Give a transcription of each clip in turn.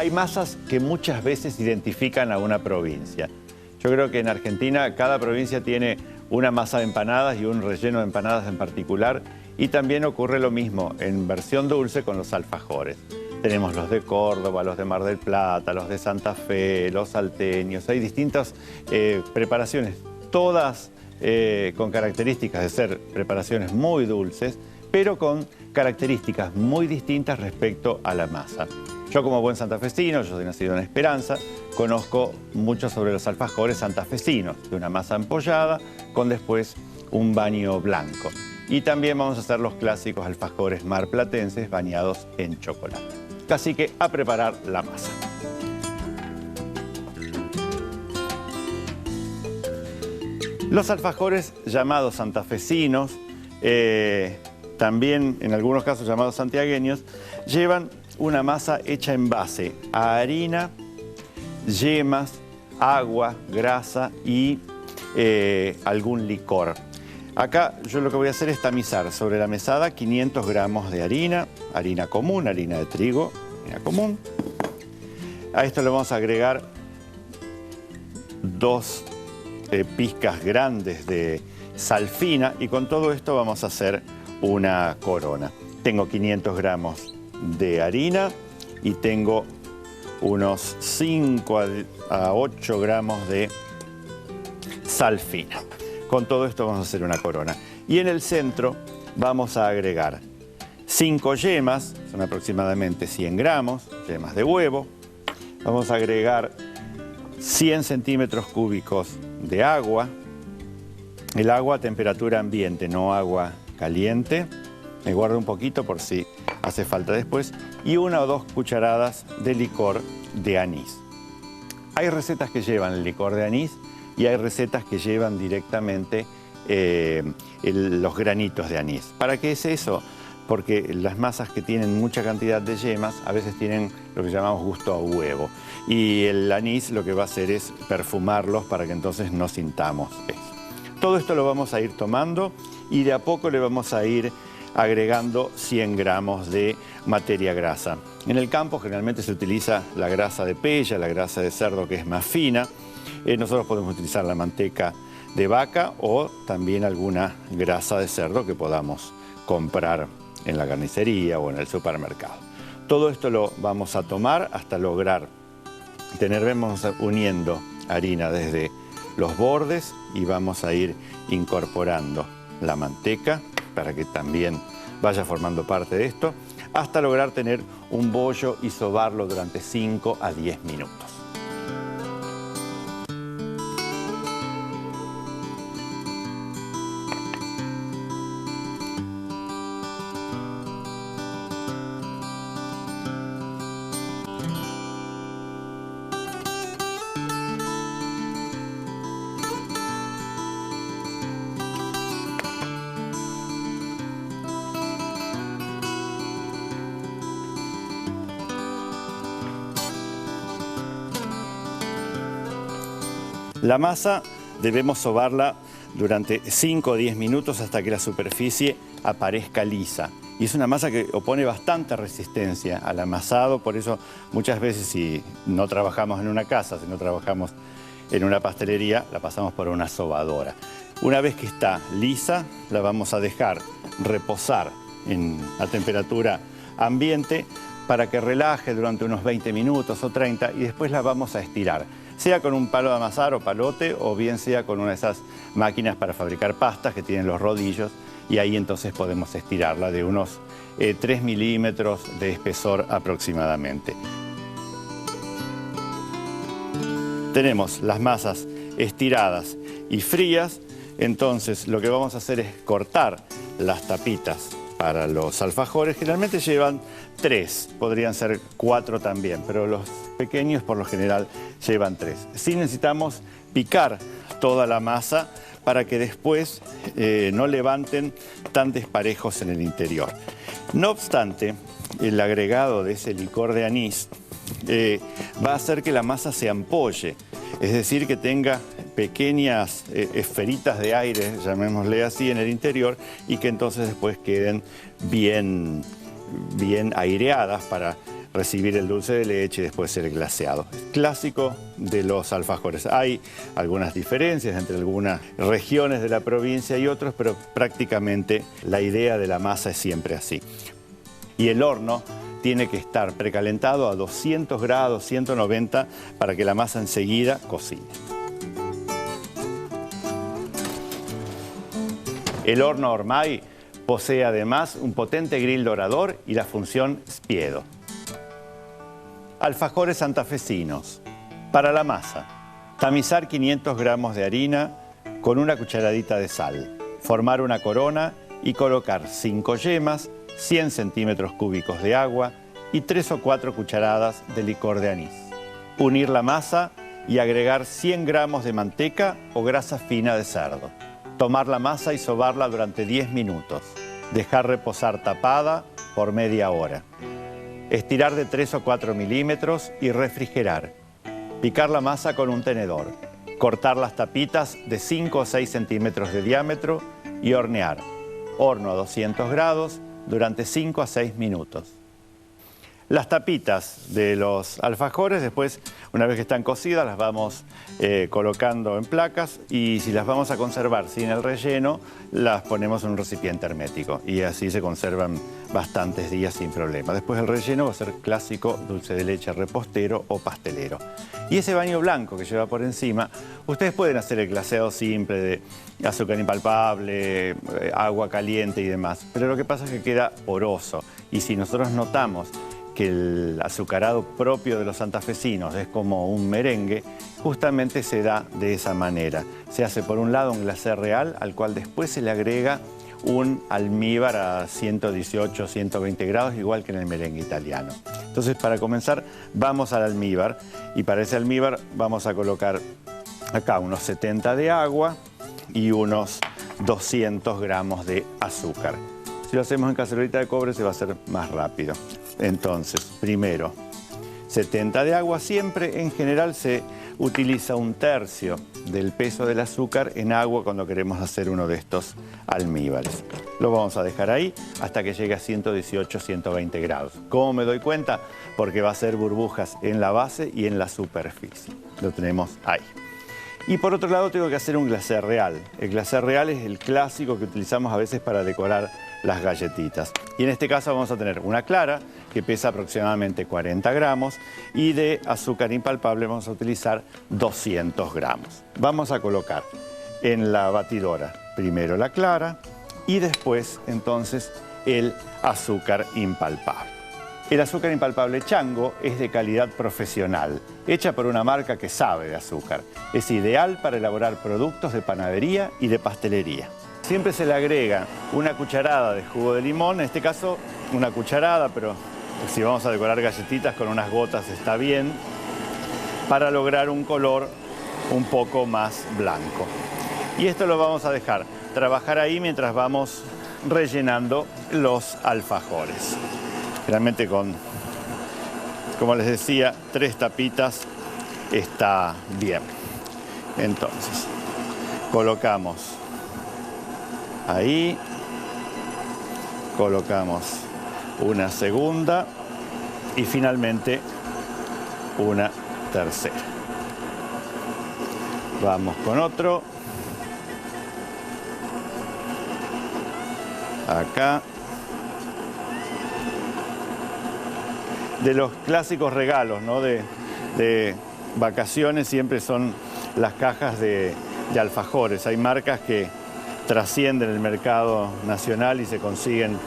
Hay masas que muchas veces identifican a una provincia. Yo creo que en Argentina cada provincia tiene una masa de empanadas y un relleno de empanadas en particular, y también ocurre lo mismo en versión dulce con los alfajores. Tenemos los de Córdoba, los de Mar del Plata, los de Santa Fe, los salteños. Hay distintas preparaciones, todas con características de ser preparaciones muy dulces, pero con características muy distintas respecto a la masa. Yo, como buen santafesino, yo soy nacido en Esperanza, conozco mucho sobre los alfajores santafesinos, de una masa empollada con después un baño blanco. Y también vamos a hacer los clásicos alfajores marplatenses bañados en chocolate. Así que a preparar la masa. Los alfajores llamados santafesinos, también en algunos casos llamados santiagueños, llevan una masa hecha en base a harina, yemas, agua, grasa y algún licor. Acá yo lo que voy a hacer es tamizar sobre la mesada 500 gramos de harina, harina común, harina de trigo, harina común. A esto le vamos a agregar 2 pizcas grandes de sal fina, y con todo esto vamos a hacer una corona. Tengo 500 gramos de harina y tengo unos 5 a 8 gramos de sal fina. Con todo esto vamos a hacer una corona. Y en el centro vamos a agregar 5 yemas, son aproximadamente 100 gramos, yemas de huevo. Vamos a agregar 100 centímetros cúbicos de agua. El agua a temperatura ambiente, no agua caliente. Me guardo un poquito por si hace falta después. Y 1 o 2 cucharadas de licor de anís. Hay recetas que llevan el licor de anís y hay recetas que llevan directamente los granitos de anís. ¿Para qué es eso? Porque las masas que tienen mucha cantidad de yemas a veces tienen lo que llamamos gusto a huevo. Y el anís lo que va a hacer es perfumarlos para que entonces no sintamos eso. Todo esto lo vamos a ir tomando y de a poco le vamos a ir agregando 100 gramos de materia grasa. En el campo generalmente se utiliza la grasa de pella, la grasa de cerdo, que es más fina. Nosotros podemos utilizar la manteca de vaca o también alguna grasa de cerdo que podamos comprar en la carnicería o en el supermercado. Todo esto lo vamos a tomar hasta lograr vamos uniendo harina desde los bordes y vamos a ir incorporando la manteca para que también vaya formando parte de esto, hasta lograr tener un bollo y sobarlo durante 5 a 10 minutos. La masa debemos sobarla durante 5 o 10 minutos hasta que la superficie aparezca lisa. Y es una masa que opone bastante resistencia al amasado, por eso muchas veces si no trabajamos en una casa, si no trabajamos en una pastelería, la pasamos por una sobadora. Una vez que está lisa, la vamos a dejar reposar a temperatura ambiente para que relaje durante unos 20 minutos o 30 y después la vamos a estirar. Sea con un palo de amasar o palote, o bien sea con una de esas máquinas para fabricar pastas que tienen los rodillos, y ahí entonces podemos estirarla de unos 3 milímetros de espesor aproximadamente. Tenemos las masas estiradas y frías, entonces lo que vamos a hacer es cortar las tapitas para los alfajores. Generalmente llevan 3, podrían ser 4 también, pero los pequeños por lo general llevan 3. Sí necesitamos picar toda la masa para que después no levanten tan desparejos en el interior. No obstante, el agregado de ese licor de anís va a hacer que la masa se ampolle, es decir, que tenga pequeñas esferitas de aire, llamémosle así, en el interior, y que entonces después queden bien aireadas para recibir el dulce de leche y después el glaseado. Es clásico de los alfajores. Hay algunas diferencias entre algunas regiones de la provincia y otros, pero prácticamente la idea de la masa es siempre así. Y el horno tiene que estar precalentado a 200 grados, 190, para que la masa enseguida cocine. El horno Ormay posee además un potente grill dorador y la función Spiedo. Alfajores santafesinos. Para la masa, tamizar 500 gramos de harina con una cucharadita de sal, formar una corona y colocar 5 yemas, 100 centímetros cúbicos de agua y 3 o 4 cucharadas de licor de anís. Unir la masa y agregar 100 gramos de manteca o grasa fina de cerdo. Tomar la masa y sobarla durante 10 minutos. Dejar reposar tapada por media hora. Estirar de 3 o 4 milímetros y refrigerar. Picar la masa con un tenedor. Cortar las tapitas de 5 o 6 centímetros de diámetro y hornear. Horno a 200 grados durante 5 a 6 minutos. Las tapitas de los alfajores, después, una vez que están cocidas, las vamos colocando en placas y si las vamos a conservar sin el relleno, las ponemos en un recipiente hermético y así se conservan bastantes días sin problema. Después el relleno va a ser clásico dulce de leche repostero o pastelero. Y ese baño blanco que lleva por encima, ustedes pueden hacer el glaseado simple de azúcar impalpable, agua caliente y demás, pero lo que pasa es que queda poroso y si nosotros notamos que el azucarado propio de los santafesinos es como un merengue, justamente se da de esa manera. Se hace por un lado un glacé real, al cual después se le agrega un almíbar a 118, 120 grados, igual que en el merengue italiano. Entonces, para comenzar, vamos al almíbar, y para ese almíbar vamos a colocar acá unos 70 de agua y unos 200 gramos de azúcar. Si lo hacemos en cacerolita de cobre se va a hacer más rápido. Entonces, primero, 70 de agua. Siempre, en general, se utiliza un tercio del peso del azúcar en agua cuando queremos hacer uno de estos almíbares. Lo vamos a dejar ahí hasta que llegue a 118, 120 grados. ¿Cómo me doy cuenta? Porque va a hacer burbujas en la base y en la superficie. Lo tenemos ahí. Y por otro lado tengo que hacer un glacé real. El glacé real es el clásico que utilizamos a veces para decorar las galletitas. Y en este caso vamos a tener una clara que pesa aproximadamente 40 gramos y de azúcar impalpable vamos a utilizar 200 gramos. Vamos a colocar en la batidora primero la clara y después entonces el azúcar impalpable. El azúcar impalpable Chango es de calidad profesional, hecha por una marca que sabe de azúcar. Es ideal para elaborar productos de panadería y de pastelería. Siempre se le agrega una cucharada de jugo de limón, en este caso una cucharada, pero si vamos a decorar galletitas con unas gotas está bien, para lograr un color un poco más blanco. Y esto lo vamos a dejar trabajar ahí mientras vamos rellenando los alfajores. Realmente con, como les decía, 3 tapitas está bien. Entonces, colocamos ahí, colocamos una segunda y finalmente una tercera. Vamos con otro. Acá. De los clásicos regalos, ¿no? de vacaciones siempre son las cajas de alfajores. Hay marcas que trascienden el mercado nacional y se consiguen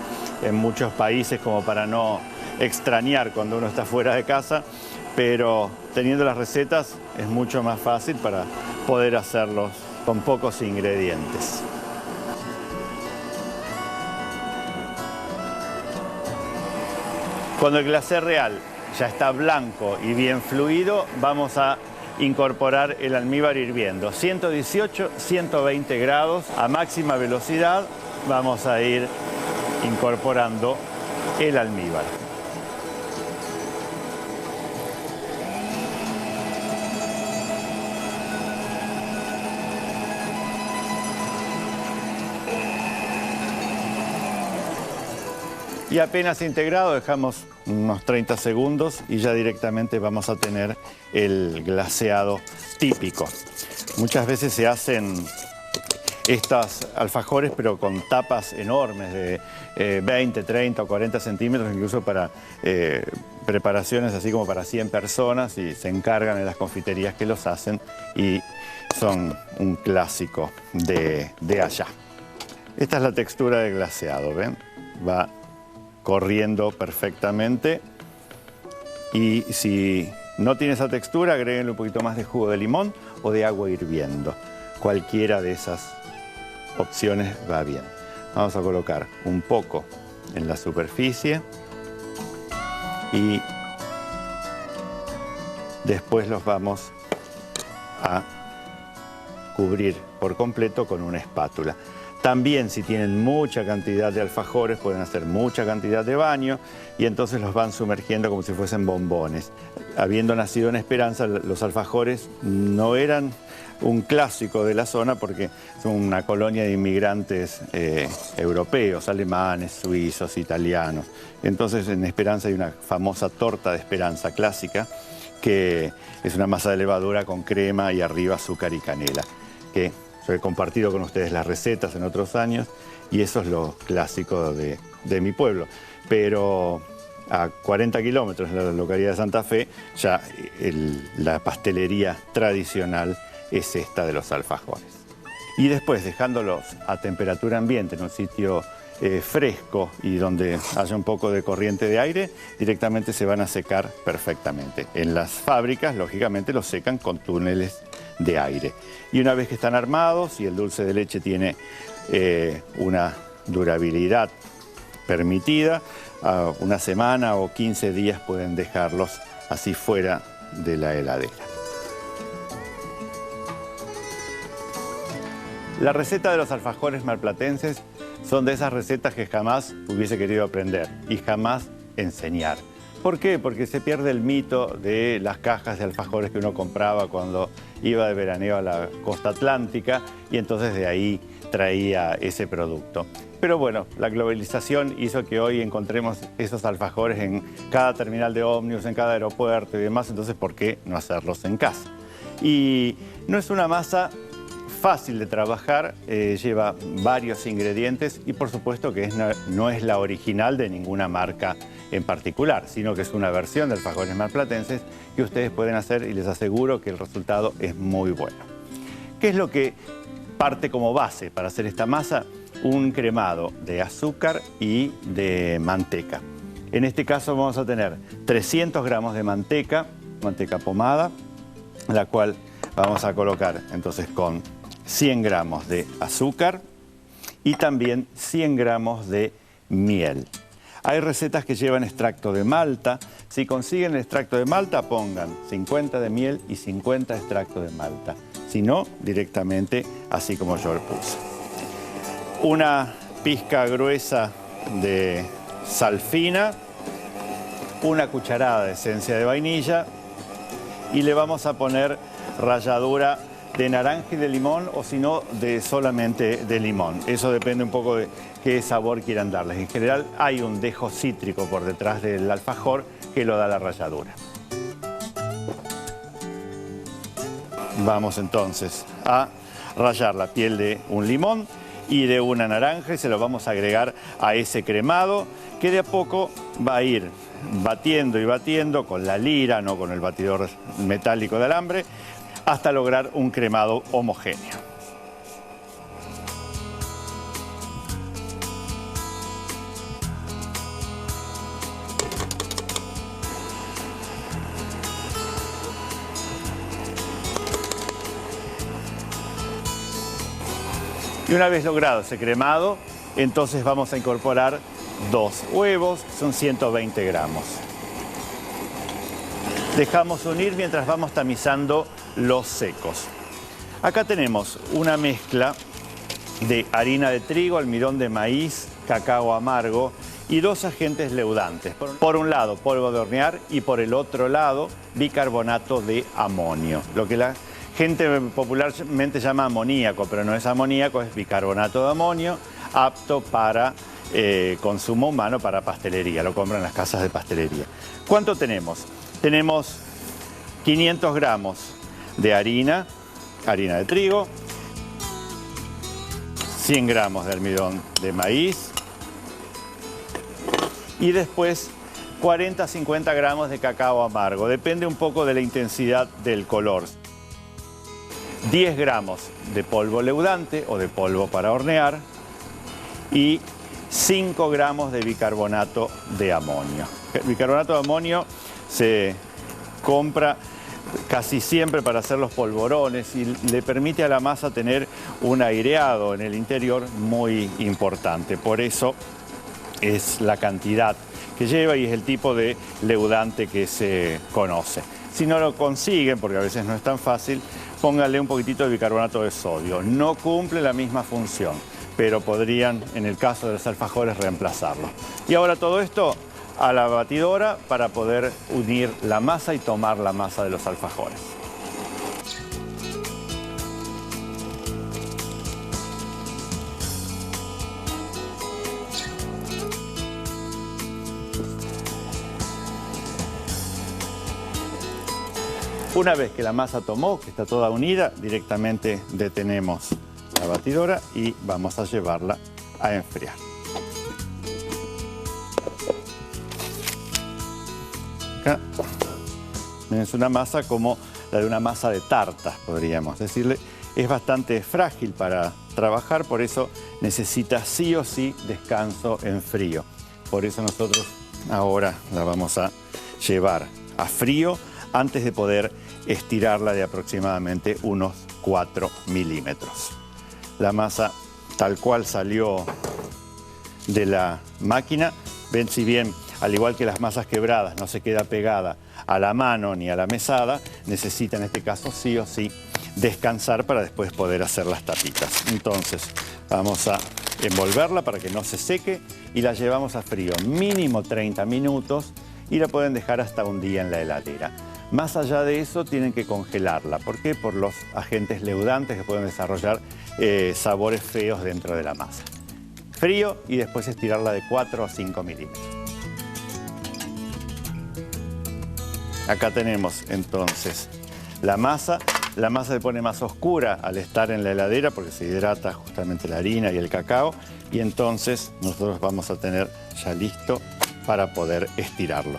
en muchos países como para no extrañar cuando uno está fuera de casa, pero teniendo las recetas es mucho más fácil para poder hacerlos con pocos ingredientes. Cuando el glacé real ya está blanco y bien fluido, vamos a incorporar el almíbar hirviendo. 118, 120 grados a máxima velocidad vamos a ir incorporando el almíbar. Y apenas integrado dejamos unos 30 segundos y ya directamente vamos a tener el glaseado típico. Muchas veces se hacen estos alfajores pero con tapas enormes de 20, 30 o 40 centímetros, incluso para preparaciones así como para 100 personas, y se encargan en las confiterías que los hacen y son un clásico de allá. Esta es la textura del glaseado, ¿ven? Va corriendo perfectamente, y si no tiene esa textura, agréguenle un poquito más de jugo de limón o de agua hirviendo. Cualquiera de esas opciones va bien. Vamos a colocar un poco en la superficie y después los vamos a cubrir por completo con una espátula. También, si tienen mucha cantidad de alfajores, pueden hacer mucha cantidad de baño y entonces los van sumergiendo como si fuesen bombones. Habiendo nacido en Esperanza, los alfajores no eran un clásico de la zona porque son una colonia de inmigrantes europeos, alemanes, suizos, italianos. Entonces en Esperanza hay una famosa torta de Esperanza clásica, que es una masa de levadura con crema y arriba azúcar y canela, que yo he compartido con ustedes las recetas en otros años y eso es lo clásico de mi pueblo. Pero a 40 kilómetros de la localidad de Santa Fe, ya la pastelería tradicional es esta de los alfajores. Y después, dejándolos a temperatura ambiente en un sitio fresco y donde haya un poco de corriente de aire, directamente se van a secar perfectamente. En las fábricas, lógicamente, los secan con túneles de aire. Y una vez que están armados y el dulce de leche tiene una durabilidad permitida, a una semana o 15 días pueden dejarlos así fuera de la heladera. La receta de los alfajores marplatenses son de esas recetas que jamás hubiese querido aprender y jamás enseñar. ¿Por qué? Porque se pierde el mito de las cajas de alfajores que uno compraba cuando iba de veraneo a la costa atlántica y entonces de ahí traía ese producto. Pero bueno, la globalización hizo que hoy encontremos esos alfajores en cada terminal de ómnibus, en cada aeropuerto y demás, entonces ¿por qué no hacerlos en casa? Y no es una masa fácil de trabajar, lleva varios ingredientes y por supuesto que no es la original de ninguna marca en particular, sino que es una versión de alfajores marplatenses que ustedes pueden hacer y les aseguro que el resultado es muy bueno. ¿Qué es lo que parte como base para hacer esta masa? Un cremado de azúcar y de manteca. En este caso vamos a tener 300 gramos de manteca pomada, la cual vamos a colocar entonces con 100 gramos de azúcar y también 100 gramos de miel. Hay recetas que llevan extracto de malta. Si consiguen el extracto de malta, pongan 50 de miel y 50 de extracto de malta. Si no, directamente así como yo lo puse. Una pizca gruesa de sal fina, una cucharada de esencia de vainilla y le vamos a poner ralladura de naranja y de limón, o si no, solamente de limón. Eso depende un poco de qué sabor quieran darles. En general hay un dejo cítrico por detrás del alfajor que lo da la ralladura. Vamos entonces a rallar la piel de un limón y de una naranja y se lo vamos a agregar a ese cremado que de a poco va a ir batiendo y batiendo con la lira, no con el batidor metálico de alambre, hasta lograr un cremado homogéneo. Y una vez logrado ese cremado, entonces vamos a incorporar 2 huevos, son 120 gramos. Dejamos unir mientras vamos tamizando los secos. Acá tenemos una mezcla de harina de trigo, almidón de maíz, cacao amargo y 2 agentes leudantes. Por un lado, polvo de hornear y por el otro lado, bicarbonato de amonio. Lo que la gente popularmente llama amoníaco, pero no es amoníaco, es bicarbonato de amonio, apto para consumo humano para pastelería, lo compran en las casas de pastelería. ¿Cuánto tenemos? Tenemos 500 gramos de harina de trigo, 100 gramos de almidón de maíz y después 40 a 50 gramos de cacao amargo, depende un poco de la intensidad del color. 10 gramos de polvo leudante o de polvo para hornear y 5 gramos de bicarbonato de amonio. El bicarbonato de amonio se compra casi siempre para hacer los polvorones y le permite a la masa tener un aireado en el interior muy importante. Por eso es la cantidad que lleva y es el tipo de leudante que se conoce. Si no lo consiguen, porque a veces no es tan fácil, pónganle un poquitito de bicarbonato de sodio. No cumple la misma función, pero podrían, en el caso de los alfajores, reemplazarlo. Y ahora todo esto a la batidora para poder unir la masa y tomar la masa de los alfajores. Una vez que la masa tomó, que está toda unida, directamente detenemos la batidora y vamos a llevarla a enfriar. Acá es una masa como la de una masa de tartas, podríamos decirle. Es bastante frágil para trabajar, por eso necesita sí o sí descanso en frío. Por eso nosotros ahora la vamos a llevar a frío antes de poder estirarla de aproximadamente unos 4 milímetros. La masa tal cual salió de la máquina, ven, si bien al igual que las masas quebradas no se queda pegada a la mano ni a la mesada, necesita en este caso sí o sí descansar para después poder hacer las tapitas. Entonces vamos a envolverla para que no se seque y la llevamos a frío mínimo 30 minutos y la pueden dejar hasta un día en la heladera. Más allá de eso tienen que congelarla. ¿Por qué? Por los agentes leudantes que pueden desarrollar sabores feos dentro de la masa. Frío y después estirarla de 4 o 5 milímetros. Acá tenemos entonces la masa. La masa se pone más oscura al estar en la heladera porque se hidrata justamente la harina y el cacao. Y entonces nosotros vamos a tener ya listo para poder estirarlo.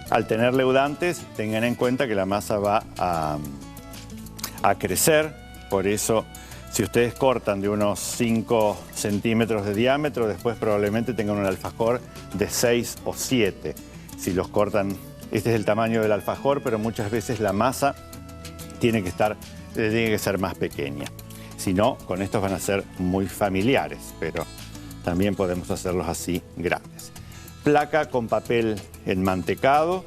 Al tener leudantes, tengan en cuenta que la masa va a crecer, por eso si ustedes cortan de unos 5 centímetros de diámetro, después probablemente tengan un alfajor de 6 o 7. Si los cortan, este es el tamaño del alfajor, pero muchas veces la masa tiene que ser más pequeña. Si no, con estos van a ser muy familiares, pero también podemos hacerlos así grandes. Placa con papel enmantecado,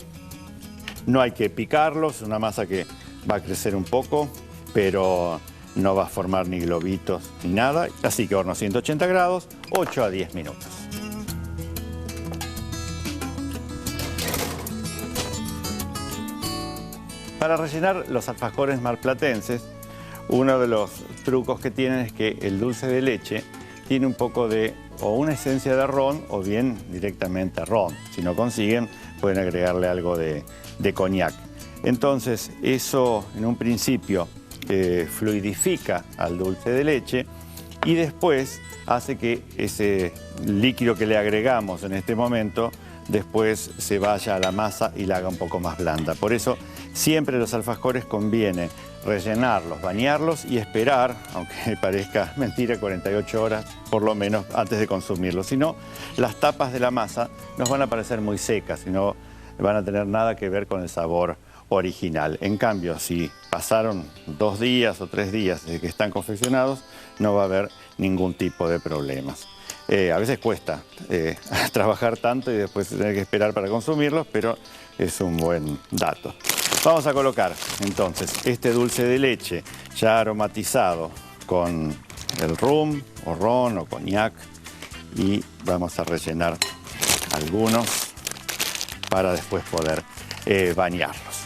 no hay que picarlos, es una masa que va a crecer un poco, pero no va a formar ni globitos ni nada, así que horno 180 grados, 8 a 10 minutos. Para rellenar los alfajores marplatenses, uno de los trucos que tienen es que el dulce de leche tiene un poco de o una esencia de ron o bien directamente ron. Si no consiguen, pueden agregarle algo de coñac. Entonces, eso en un principio fluidifica al dulce de leche y después hace que ese líquido que le agregamos en este momento después se vaya a la masa y la haga un poco más blanda. Por eso siempre los alfajores conviene rellenarlos, bañarlos y esperar, aunque parezca mentira, 48 horas por lo menos antes de consumirlos. Si no, las tapas de la masa nos van a parecer muy secas y no van a tener nada que ver con el sabor original. En cambio, si pasaron 2 días o 3 días desde que están confeccionados, no va a haber ningún tipo de problemas. A veces cuesta trabajar tanto y después tener que esperar para consumirlos, pero es un buen dato. Vamos a colocar entonces este dulce de leche ya aromatizado con el rum o ron o coñac y vamos a rellenar algunos para después poder bañarlos.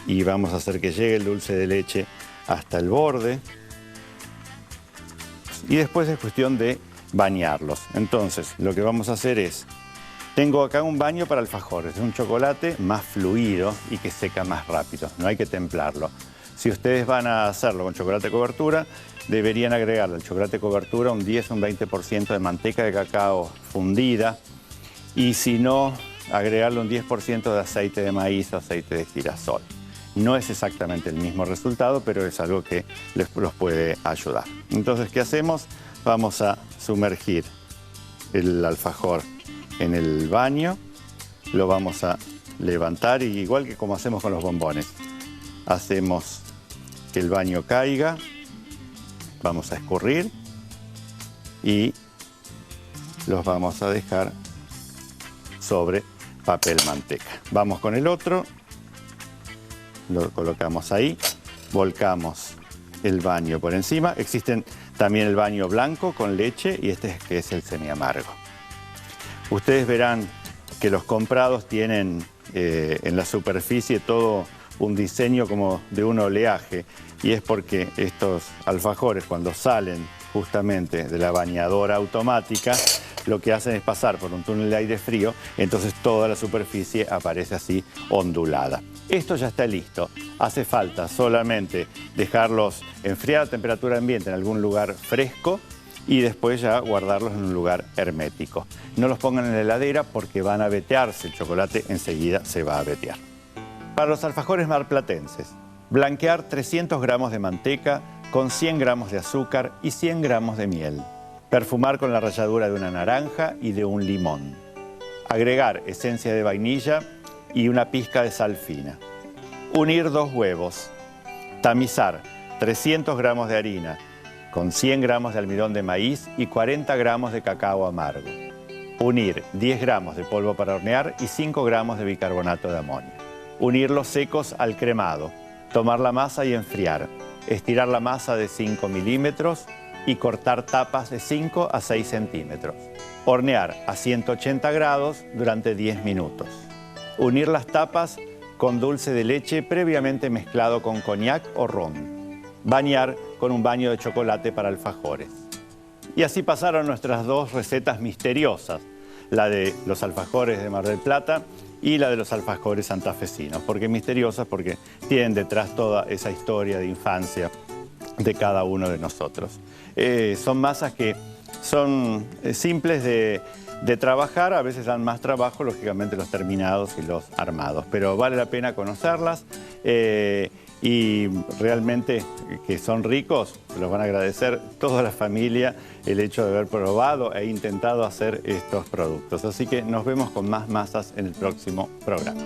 Y vamos a hacer que llegue el dulce de leche hasta el borde. ricos. Y después es cuestión de bañarlos. Entonces, lo que vamos a hacer es, tengo acá un baño para alfajores, es un chocolate más fluido y que seca más rápido, no hay que templarlo. Si ustedes van a hacerlo con chocolate cobertura, deberían agregarle al chocolate cobertura un 10 o un 20% de manteca de cacao fundida, y si no, agregarle un 10% de aceite de maíz o aceite de girasol. No es exactamente el mismo resultado, pero es algo que los puede ayudar. Entonces, ¿qué hacemos? Vamos a sumergir el alfajor en el baño, lo vamos a levantar, y igual que como hacemos con los bombones, hacemos que el baño caiga, vamos a escurrir y los vamos a dejar sobre papel manteca. Vamos con el otro, lo colocamos ahí, volcamos el baño por encima. Existen también el baño blanco con leche y este que es el semiamargo. Ustedes verán que los comprados tienen en la superficie todo un diseño como de un oleaje, y es porque estos alfajores, cuando salen justamente de la bañadora automática, lo que hacen es pasar por un túnel de aire frío, entonces toda la superficie aparece así ondulada. Esto ya está listo. Hace falta solamente dejarlos enfriar a temperatura ambiente en algún lugar fresco y después ya guardarlos en un lugar hermético. No los pongan en la heladera porque van a vetearse. El chocolate enseguida se va a vetear. Para los alfajores marplatenses, blanquear 300 gramos de manteca con 100 gramos de azúcar y 100 gramos de miel. Perfumar con la ralladura de una naranja y de un limón. Agregar esencia de vainilla y una pizca de sal fina. Unir 2 huevos. Tamizar 300 gramos de harina con 100 gramos de almidón de maíz y 40 gramos de cacao amargo. Unir 10 gramos de polvo para hornear y 5 gramos de bicarbonato de amonio. Unir los secos al cremado. Tomar la masa y enfriar. Estirar la masa de 5 milímetros y cortar tapas de 5 a 6 centímetros. Hornear a 180 grados durante 10 minutos. Unir las tapas con dulce de leche previamente mezclado con coñac o ron. Bañar con un baño de chocolate para alfajores. Y así pasaron nuestras 2 recetas misteriosas, la de los alfajores de Mar del Plata y la de los alfajores santafesinos. ¿Por qué misteriosas? Porque tienen detrás toda esa historia de infancia de cada uno de nosotros. Son masas que son simples de trabajar, a veces dan más trabajo, lógicamente, los terminados y los armados, pero vale la pena conocerlas y realmente que son ricos, los van a agradecer toda la familia el hecho de haber probado e intentado hacer estos productos. Así que nos vemos con más masas en el próximo programa.